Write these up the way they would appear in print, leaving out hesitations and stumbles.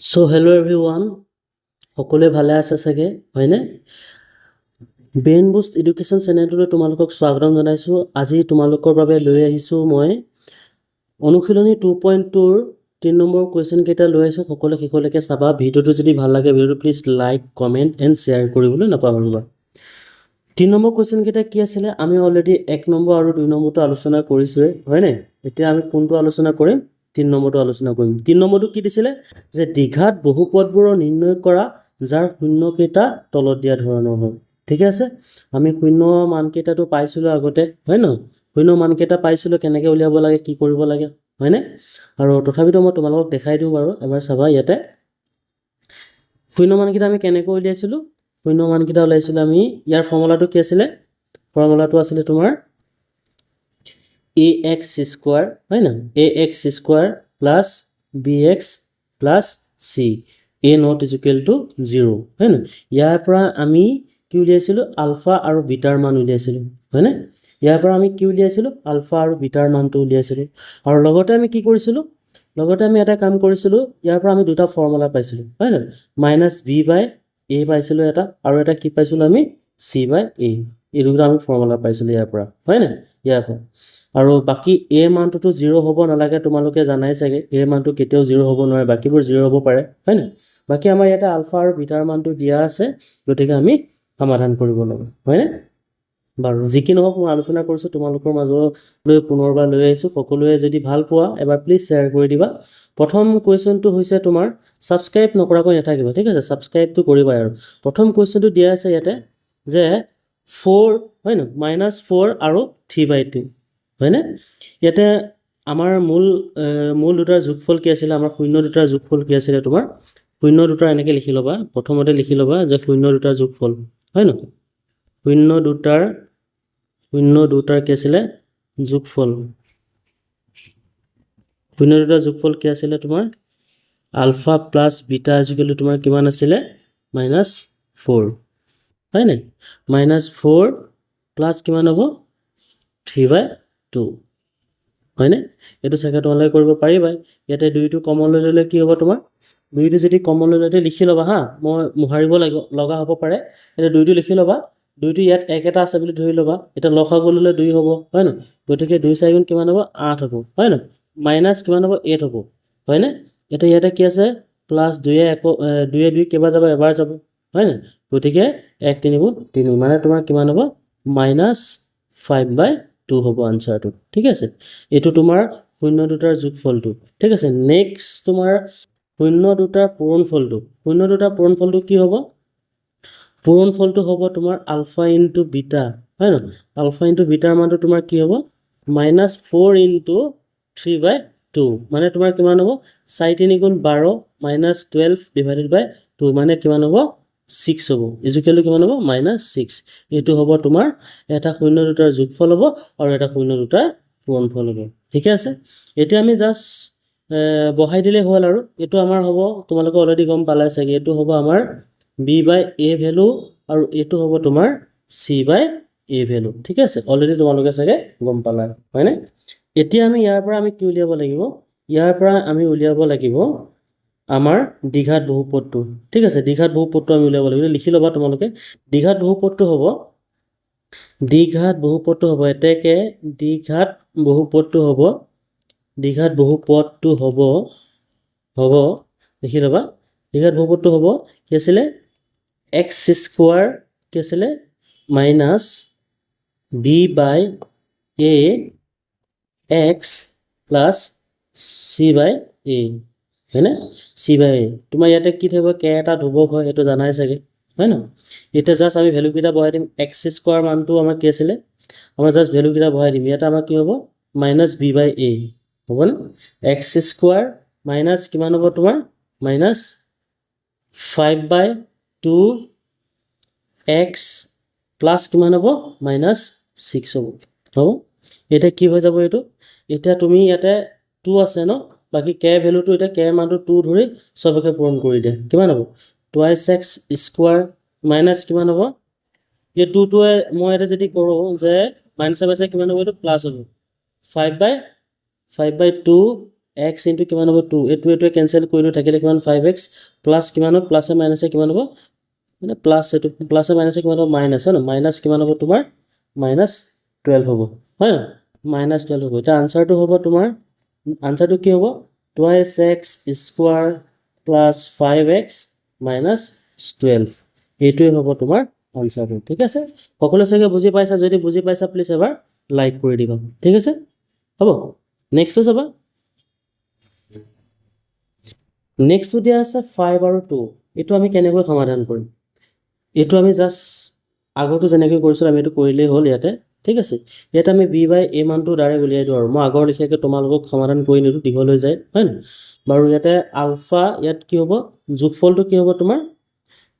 So hello everyone, সকলোৱে ভালে আছে চাগে হয়নে? ব্ৰেইন বুষ্ট এডুকেশ্যন চেনেলটোলৈ তোমালোকক স্বাগতম জনাইছোঁ। আজি তোমালোকৰ বাবে লৈ আহিছোঁ মই অনুশীলনী 2.2ৰ 3 নম্বৰ কুৱেশ্যন কেইটা লৈ আহিছোঁ। সকলোৱে শেষলৈকে চাবা। ভিডিঅ'টো যদি ভাল লাগে ভিডিঅ'টো please like comment and share কৰিবলৈ নাপাহৰিবা। 3 নম্বৰ কুৱেশ্যন কেইটা কি আছিলে? আমি অলৰেডি 1 নম্বৰ আৰু 2 নম্বৰটো আলোচনা কৰিছোঁৱে হয়নে? এতিয়া আমি কোনটো আলোচনা কৰিম? 3 নম্বৰটো আলোচনা কৰিম। 3 নম্বৰটো কি দিছিলে? যে দ্বিঘাত বহুপদবোৰৰ নিৰ্ণয় কৰা যাৰ শূন্যকেইটা তলত দিয়া ধৰণৰ হয়। ঠিকে আছে? আমি শূন্য মানকেইটাটো পাইছিলোঁ আগতে হয় নহয়? শূন্য মানকেইটা পাইছিলোঁ, কেনেকৈ উলিয়াব লাগে, কি কৰিব লাগে হয়নে? আৰু তথাপিতো মই তোমালোকক দেখাই দিওঁ বাৰু। এবাৰ চাবা ইয়াতে শূন্য মানকেইটা আমি কেনেকৈ উলিয়াইছিলোঁ। শূন্য মানকেইটা ওলাইছিলোঁ আমি, ইয়াৰ ফৰ্মুলাটো কি আছিলে? ফৰ্মুলাটো আছিলে তোমাৰ ax স্কোৱাৰ হয় ন? ax square plus bx plus c a not is equal to 0 হয় ন? ইয়াৰ পৰা আমি কি উলিয়াইছিলোঁ? আলফা আৰু বিটাৰ মান উলিয়াইছিলোঁ হয়নে? ইয়াৰ পৰা আমি কি উলিয়াইছিলোঁ? আলফা আৰু বিটাৰ মানটো উলিয়াইছিলোঁ। আৰু লগতে আমি কি কৰিছিলোঁ? লগতে আমি এটা কাম কৰিছিলোঁ, ইয়াৰ পৰা আমি দুটা ফৰ্মুলা পাইছিলোঁ হয় নহয়? মাইনাছ বি বাই এ পাইছিলোঁ এটা, আৰু এটা কি পাইছিলোঁ আমি? চি বাই এ। এই দুটা আমি ফৰ্মুলা পাইছিলোঁ ইয়াৰ পৰা হয় নাই? ইয়াৰ পৰা। আৰু বাকী এ মানটোতো 0 হ'ব নালাগে, তোমালোকে জানাই চাগে এ মানটো কেতিয়াও 0 হ'ব নোৱাৰে, বাকীবোৰ 0 হ'ব পাৰে হয় নাই? বাকী আমাৰ ইয়াতে আলফা আৰু বিটাৰ মানটো দিয়া আছে, গতিকে আমি সমাধান কৰিব লাগে হয়নে? বাৰু যি কি নহওক, মই আলোচনা কৰিছোঁ তোমালোকৰ মাজলৈ পুনৰবাৰ লৈ আহিছোঁ। সকলোৱে যদি ভাল পোৱা এবাৰ প্লিজ শ্বেয়াৰ কৰি দিবা। প্ৰথম কুৱেশ্যনটো হৈছে তোমাৰ, ছাবস্ক্ৰাইব নকৰাকৈ নাথাকিবা ঠিক আছে? ছাবস্ক্ৰাইবটো কৰিবাই। আৰু প্ৰথম কুৱেশ্যনটো দিয়া আছে ইয়াতে যে 4 হয় ন? -4 আৰু 3/2 হয়নে? ইয়াতে আমাৰ মূল দুটাৰ যোগফল কি আছিলে? আমাৰ শূন্য দুটাৰ যোগফল কি আছিলে তোমাৰ? শূন্য দুটাৰ এনেকৈ লিখি ল'বা, প্ৰথমতে লিখি ল'বা যে শূন্য দুটাৰ যোগফল হয় ন? শূন্য দুটাৰ কি আছিলে? যোগফল। শূন্য দুটাৰ যোগফল কি আছিলে তোমাৰ? Alpha plus beta equal to তোমাৰ কিমান আছিলে? -4 হয় নাই? -4 প্লাছ কিমান হ'ব? 3/2 হয়নে? এইটো চাগে তোমালোকে কৰিব পাৰিবাই। ইয়াতে 2টো কমন লৈ ল'লে কি হ'ব তোমাৰ? 2টো যদি কমন লৈ ল'লে লিখি ল'বা হা, মই মোহাৰিব লগা হ'ব পাৰে। এতিয়া 2টো লিখি ল'বা। 2টো ইয়াত 1 এটা আছে বুলি ধৰি ল'বা। এতিয়া লসাগু ল'লে 2 হ'ব হয় ন? গতিকে 2 4 গুণ কিমান হ'ব? 8 হ'ব হয় ন? মাইনাছ কিমান হ'ব? 8 হ'ব হয়নে? এতিয়া ইয়াতে কি আছে? প্লাছ 2 কেইবাৰ যাব? এবাৰ যাব হয় নাই? গতিকে 1 3 গুণ 3 মানে তোমাৰ কিমান হ'ব? -5/2 হ'ব আনচাৰটো। ঠিক আছে? এইটো তোমাৰ শূন্য দুটাৰ যোগফলটো। ঠিক আছে? নেক্সট তোমাৰ শূন্য দুটাৰ পূৰণফলটো। শূন্য দুটাৰ পূৰণফলটো কি হ'ব? পূৰণফলটো হ'ব তোমাৰ আলফা ইনটু বিটা হয় ন? আলফা ইনটু বিটাৰ মানটো তোমাৰ কি হ'ব? -4 ইনটু 3/2 মানে তোমাৰ কিমান হ'ব? 4 3 গুণ 12 -12 ডিভাইডেড বাই 2 মানে কিমান হ'ব? 6 হ'ব। ইজুকেলটো কিমান হ'ব? -6। এইটো হ'ব তোমাৰ এটা শূন্য দুটাৰ যোগফল হ'ব আৰু এটা শূন্য দুটাৰ পূৰণফল হ'ব। ঠিকে আছে? এতিয়া আমি জাষ্ট বহাই দিলেই হ'ল। আৰু এইটো আমাৰ হ'ব, তোমালোকে অলৰেডি গম পালাই চাগে, এইটো হ'ব আমাৰ b/a ভেলু আৰু এইটো হ'ব তোমাৰ c/a ভেলু। ঠিক আছে? অলৰেডি তোমালোকে চাগে গম পালা হয়নে? এতিয়া আমি ইয়াৰ পৰা আমি কি উলিয়াব লাগিব? ইয়াৰ পৰা আমি উলিয়াব লাগিব আমাৰ দ্বিঘাত বহুপদটো। ঠিক আছে? দ্বিঘাত বহুপদটো আমি উলিয়াব লাগিব। লিখি ল'বা তোমালোকে। দ্বিঘাত বহুপদটো হ'ব এতেকে দ্বিঘাত বহুপদটো হ'ব লিখি ল'বা। দ্বিঘাত বহুপদটো হ'ব কি আছিলে? x স্কোৱাৰ কি আছিলে? Minus b/a x plus c/a হয়নে? c/a তোমাৰ ইয়াতে কি থাকিব? কে এটা ধ্ৰুৱক হয়, সেইটো জানাই চাগে হয় ন? এতিয়া জাষ্ট আমি ভেলুকেইটা বহাই দিম। x স্কোৱাৰ মানটো আমাৰ কি আছিলে? আমাৰ জাষ্ট ভেলুকেইটা বহাই দিম। ইয়াতে আমাৰ কি হ'ব? -b/a হ'বনে? x স্কোৱাৰ মাইনাছ কিমান হ'ব তোমাৰ? -5/2 x প্লাছ কিমান হ'ব? -6 হ'ব। এতিয়া কি হৈ যাব এইটো? এতিয়া তুমি ইয়াতে 2 আছে ন? বাকী কে ভেলুটো, এতিয়া কে মানটো 2 ধৰি চবকে পূৰণ কৰি দিয়ে। কিমান হ'ব? 2x স্কোৱাৰ মাইনাছ কিমান হ'ব? এই 2টোৱে মই ইয়াতে যদি কৰোঁ যে মাইনাছ কিমান হ'ব? এইটো প্লাছ হ'ব। 5/2 x ইনটু কিমান হ'ব 2 এইটোৱে কেনসেল কৰিলো থাকিলে কিমান 5x প্লাস কিমান হ'ব প্লাসে মাইনাসে কিমান হ'ব মানে প্লাস এটো প্লাসে মাইনাসে কিমান হ'ব মাইনাস হয় না মাইনাস কিমান হ'ব তোমাৰ মাইনাস 12 হ'ব হয় না মাইনাস 12 হ'ব এটা আনসাৰটো হ'ব তোমাৰ আনসাৰটো কি হ'ব twice x square plus 5x minus 12 এইটোৱে হ'ব তোমাৰ আনসাৰটো ঠিক আছে সকলো সঙ্গে বুজি পাইছা যদি বুজি পাইছা প্লিজ এবাৰ লাইক কৰি দিবা ঠিক আছে হ'ব নেক্সট চাবা নেক্সট দিয়া আছে 5 আৰু 2 এটো আমি কেনেকৈ সমাধান কৰিম এটো আমি জাস্ট আগৰটো যেনেকৈ কৰিছিল আমি এটো কৰিলেই হ'ল ইয়াতে ঠিক আছে ইয়াত আমি b বাই a মানটো ডাইৰেক্ট উলিয়াই দিও আৰু মই আগৰ লিখিয়াকে তোমালোকক সমাধান কৰি নিদু দীঘল হৈ যায় হয় না বাৰু ইয়াতে আলফা ইয়াত কি হ'ব যোগফলটো কি হ'ব তোমাৰ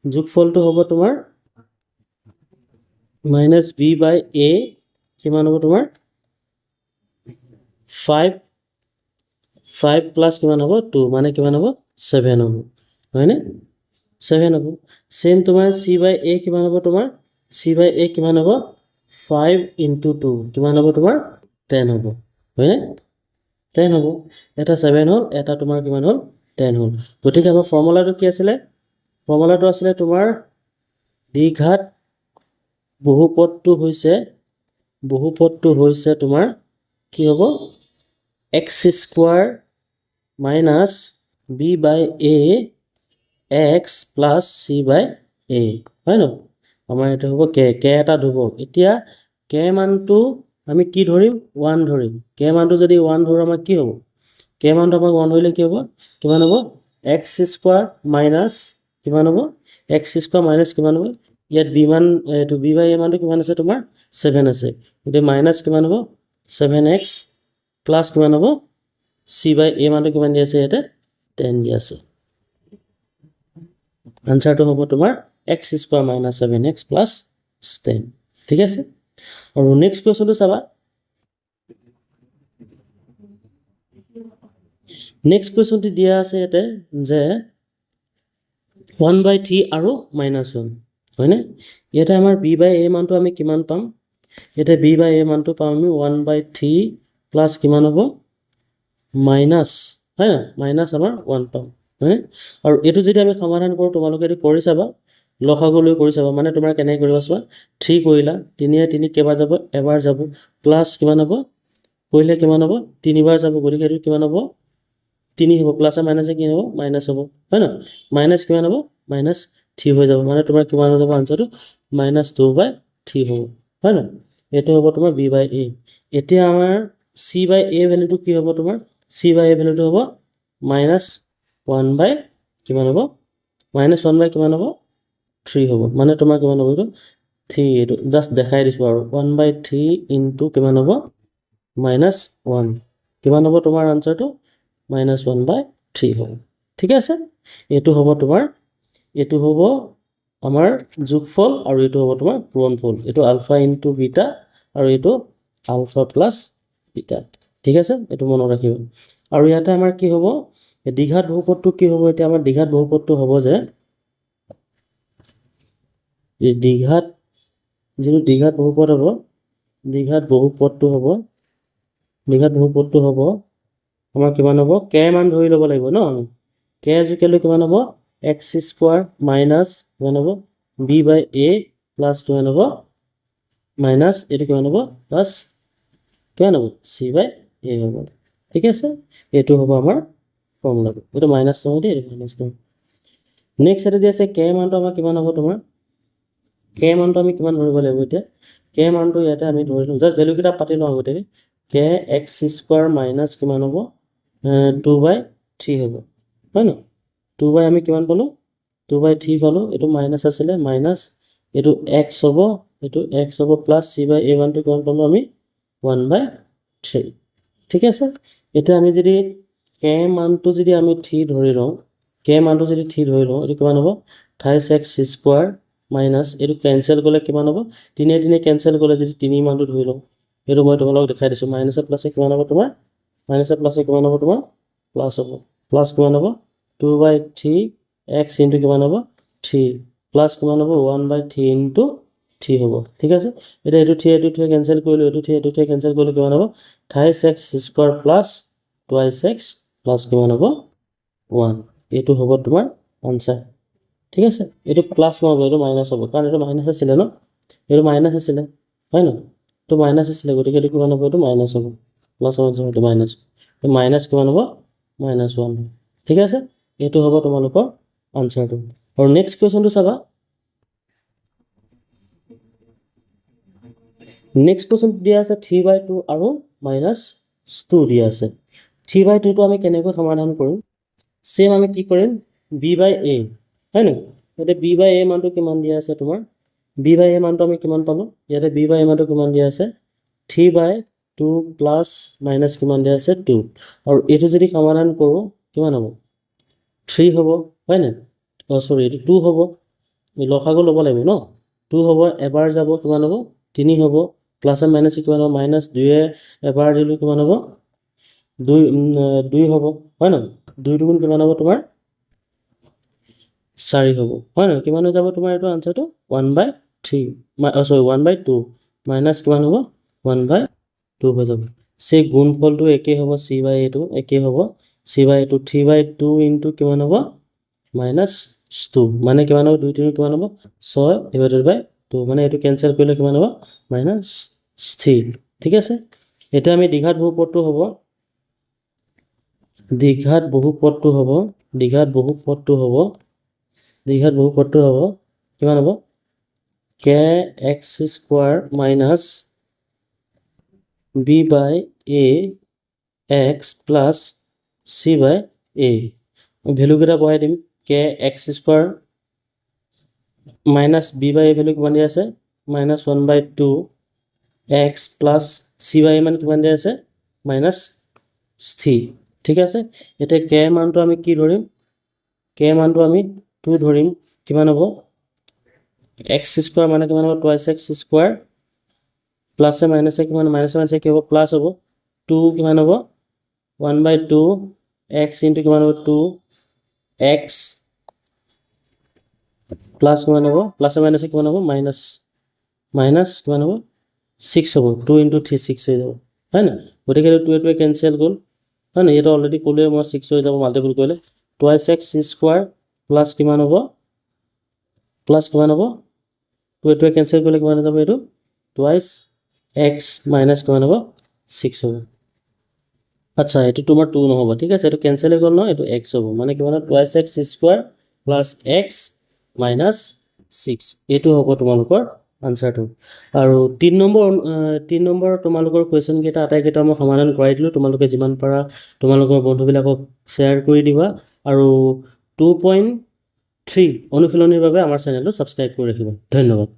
যোগফলটো হ'ব তোমাৰ minus b by a কিমান হ'ব তোমাৰ 5 plus কিমান হ'ব 2 মানে কিমান হ'ব 7 হ'ব হয়নে 7 হ'ব সেম তোমাৰ c by a কিমান হ'ব তোমাৰ c by a কিমান হ'ব 5 into 2 কিমান হ'ব তোমাৰ 10 হ'ব হয়নে 10 হ'ব এটা 7 হ'ল এটা তোমাৰ কিমান হ'ল 10 হ'ল গতিকে আমাৰ ফৰ্মুলাটো কি আছিল ফৰ্মুলাটো আছিল তোমাৰ দ্বিঘাত বহুপদটো হৈছে তোমাৰ কি হ'ব x square minus b by a x plus c by a হয় ন আমাৰ এটা হ'ব k এটা ধুব এতিয়া k মানটো আমি কি ধৰিম 1 ধৰিম k মানটো যদি 1 ধৰো আমাৰ কি হ'ব k মানটো আমাৰ 1 হইলে কি হ'ব কিমান হ'ব x square minus কিমান হ'ব x square minus কিমান হ'ব ইয়াত b মান এটো b by a মানটো কিমান আছে তোমাৰ 7 আছে এটো মাইনাস কিমান হ'ব 7x প্লাস কিমান হ'ব c by a মানটো কিমান দি আছে ইয়াতে 10 দি আছে আনসাৰটো হ'ব তোমাৰ x square minus 7x plus 10 ঠিক আছে আৰু নেক্সট কোৱেশ্চনটো চাবা নেক্সট কোৱেশ্চনটো দিয়া আছে ইয়াতে যে 1/3 আৰু -1 হয়নে এটা আমাৰ b by a মানটো আমি কিমান পাম এটা b by a মানটো পাম আমি 1/3 প্লাস কিমান হ'ব মাইনাস হয় না মাইনাস আমাৰ 1 পাম হয়নে আৰু এটো যদি আমি সমাধান কৰো তোমালোকে এটো কৰি চাবা লসাগুলৈ কৰি চাবা মানে তোমাৰ কেনে কৰিবা চোৱা 3 কৰিলা 3 এ 3 কেবাৰ যাব এবাৰ যাব প্লাস কিমান হ'ব কৰিলে কিমান হ'ব 3 বাৰ যাব গতিকে এটো কিমান হ'ব 3 হ'ব প্লাস আর মাইনাসে কি হ'ব মাইনাস হ'ব হয় না মাইনাস কিমান হ'ব মাইনাস 3 হৈ যাব মানে তোমাৰ কিমান হ'ব আনসাৰটো -2/3 হ'ব হয় না এটো হ'ব তোমাৰ b by a এতিয়া আমাৰ c by a ভ্যালুটো কি হ'ব তোমাৰ c by a ভ্যালুটো হ'ব -1 by কিমান হ'ব -1 by কিমান হ'ব 3 হ'ব মানে তোমাৰ কিমান হ'ব এটো 3 এটো জাস্ট দেখাই দিছো আৰু 1/3 ইনটু কিমান হ'ব -1 কিমান হ'ব তোমাৰ আনসাৰটো -1/3 হ'ব ঠিক আছে এটো হ'ব তোমাৰ এটো হ'ব আমাৰ যোগফল আৰু এটো হ'ব তোমাৰ পূৰণফল এটো আলফা ইনটু বিটা আৰু এটো আলফা প্লাস বিটা ঠিক আছে এটো মনত ৰাখিব আৰু ইয়াতে আমাৰ কি হ'ব দ্বিঘাত বহুপদটো কি হ'ব এতিয়া আমাৰ দ্বিঘাত বহুপদটো হ'ব যে এই দ্বিঘাত যেটো দ্বিঘাত বহুপদ হ'ব দ্বিঘাত বহুপদটো হ'ব আমাৰ কিমান হ'ব k মান ধৰি ল'ব লাগিব ন k ইকুৱেল কিমান হ'ব x স্কয়াৰ মাইনাস কিমান হ'ব b by a প্লাস কিমান হ'ব মাইনাস এটো কিমান হ'ব প্লাস কিমান হ'ব c by a হ'ব ঠিক আছে এটো হ'ব আমাৰ ফৰ্মুলা এটো মাইনাস নহয় দেই মাইনাস নহয় নেক্সট এটা দি আছে k মানটো আমাৰ কিমান হ'ব তোমাৰ k মানটো আমি কিমান ধৰিব লাগিব এতিয়া k মানটো ইয়াতে আমি ধৰিলো জাস্ট ভ্যালু কিটা পাতি লওঁ আগতে k x স্কয়াৰ মাইনাস কিমান হ'ব 2/3 হ'ব হয় না 2 আমি কিমান পালো 2/3 পালো এটো মাইনাস আছিল মাইনাস এটো x হ'ব এটো x হ'ব প্লাস c by a মান টো কিমান পালো আমি 1/3 ঠিক আছে এটা আমি যদি k মানটো যদি আমি 3 ধৰি লওঁ k মানটো যদি 3 ধৰি লওঁ এটো কিমান হ'ব 28x স্কয়াৰ মাইনাস এটো ক্যান্সেল কৰিলে কিমান হ'ব 3 ক্যান্সেল কৰিলে যদি 3 মানটো ধৰি লওঁ এটো মই তোমালোকক দেখাই দিছো মাইনাস প্লাস কিমান হ'ব তোমাৰ মাইনাস প্লাস কিমান হ'ব তোমাৰ প্লাস হ'ব প্লাস কিমান হ'ব 2/3 x ইনটু কিমান হ'ব 3 প্লাস কিমান হ'ব 1/3 ইনটু 3 হ'ব ঠিক আছে এটা এটো 3 ক্যান্সেল কৰিলো এটো 3 ক্যান্সেল কৰিলে কিমান হ'ব 28x square plus 2x plus কিমান হ'ব 1 এইটো হ'ব তোমাৰ আনসাৰ ঠিক আছে এইটো প্লাছ নহ'ব এইটো মাইনাছ হ'ব কাৰণ এইটো মাইনাছ আছিলে ন এইটো মাইনাছ আছিলে হয় ন তো মাইনাছ আছিলে গতিকে এইটো কিমান হ'ব এইটো মাইনাছ হ'ব প্লাছ হ'ব এইটো মাইনাছ তো মাইনাছ কিমান হ'ব -1 ঠিক আছে এইটো হ'ব তোমালোকৰ আনসাৰটো আৰু নেক্সট কোৱেশ্চনটো চাবা নেক্সট কোৱেশ্চন দিয়া আছে 3/2 আৰু -2 দিয়া আছে 3/2 টো আমি কেনেকৈ সমাধান কৰিম সেম আমি কি কৰিম b/a হয় ন ইয়াতে b/a মানটো কিমান দিয়া আছে তোমাৰ b/a মানটো আমি কিমান পালো ইয়াতে b/a মানটো কিমান দিয়া আছে 3/2 প্লাস মাইনাস কিমান দিয়া আছে 2 আৰু এইটো যদি সমাধান কৰো কিমান হ'ব 3 হ'ব হয় না সৰি এইটো 2 হ'ব লসাগু ল'ব লাগিব ন 2 হ'ব এবাৰ যাব কিমান হ'ব 3 হ'ব প্লাস আৰু মাইনাস কিমান হ'ব -2 এ এবাৰ দিলে কিমান হ'ব 2 হ'ব হয় না 2 দুগুণ কিমান হ'ব তোমাৰ 4 হ'ব হয় না কিমান হৈ যাব তোমাৰ এইটো আনসাৰটো 1/3 সৰি 1/2 মাইনাস কিমান হ'ব 1/2 হৈ যাব সে গুণফলটো একে হ'ব c/a টো একে হ'ব c/a টো 3/2 ইনটু কিমান হ'ব -2 মানে কিমান হ'ব 2 3 কিমান হ'ব 6/2 মানে এইটো কেনসেল কৰিলে কিমান হ'ব -3 ঠিক আছে এটা আমি দ্বিঘাত বহুপদটো হ'ব দ্বিঘাত বহুপদটো হ'ব কিমান হ'ব kx² minus b/a(x) plus c/a value কেটা বহাই দিম kx² minus b/a ভ্যালু কিমান দিয়া আছে -1/2 x plus c/a মান কিমান দিয়া আছে -3 ঠিক আছে এটা k মানটো আমি কি ধৰিম k মানটো আমি 2 ধৰিম কিমান হ'ব x² মানে কিমান হ'ব twice x² প্লাস এ মাইনাস এ কিমান মাইনাস মাইনাস কি হ'ব প্লাস হ'ব 2 কিমান হ'ব 1/2 x ইনটু কিমান হ'ব 2 x প্লাস কিমান হ'ব প্লাস এ মাইনাস এ কিমান হ'ব মাইনাস মাইনাস কিমান হ'ব 6 হ'ব 2 ইনটু 3 6 হৈ যাব হয় না গতিকে 2 এ কেনসেল গ'ল হয় না এটা অলৰেডি ক'লে মই 6 হৈ যাব মাল্টিপল কৰিলে twice x² প্লাস কিমান হ'ব 2 এ কেনসেল কৰিলে কিমান হৈ যাব এইটো twice x minus কিমান হ'ব 6 হ'ব আচ্ছা এইটো তোমাৰ 2 নহব ঠিক আছে এইটো কেনসেল হৈ গ'ল ন এইটো x হ'ব মানে কিমান twice x² plus x minus 6 এইটো হ'ব তোমালোকৰ আনসাৰটো আৰু 3 নম্বৰ তোমালোকৰ কোৱেশ্চন কেটা আটাইকেইটা মই সমাধান কৰাই দিলো তোমালোকে যিমান পাৰা তোমালোকৰ বন্ধুবিলাকক শেয়াৰ কৰি দিবা আৰু 2.3 অনুশীলনীৰ বাবে আমাৰ চেনেলটো সাবস্ক্ৰাইব কৰি ৰাখিবা ধন্যবাদ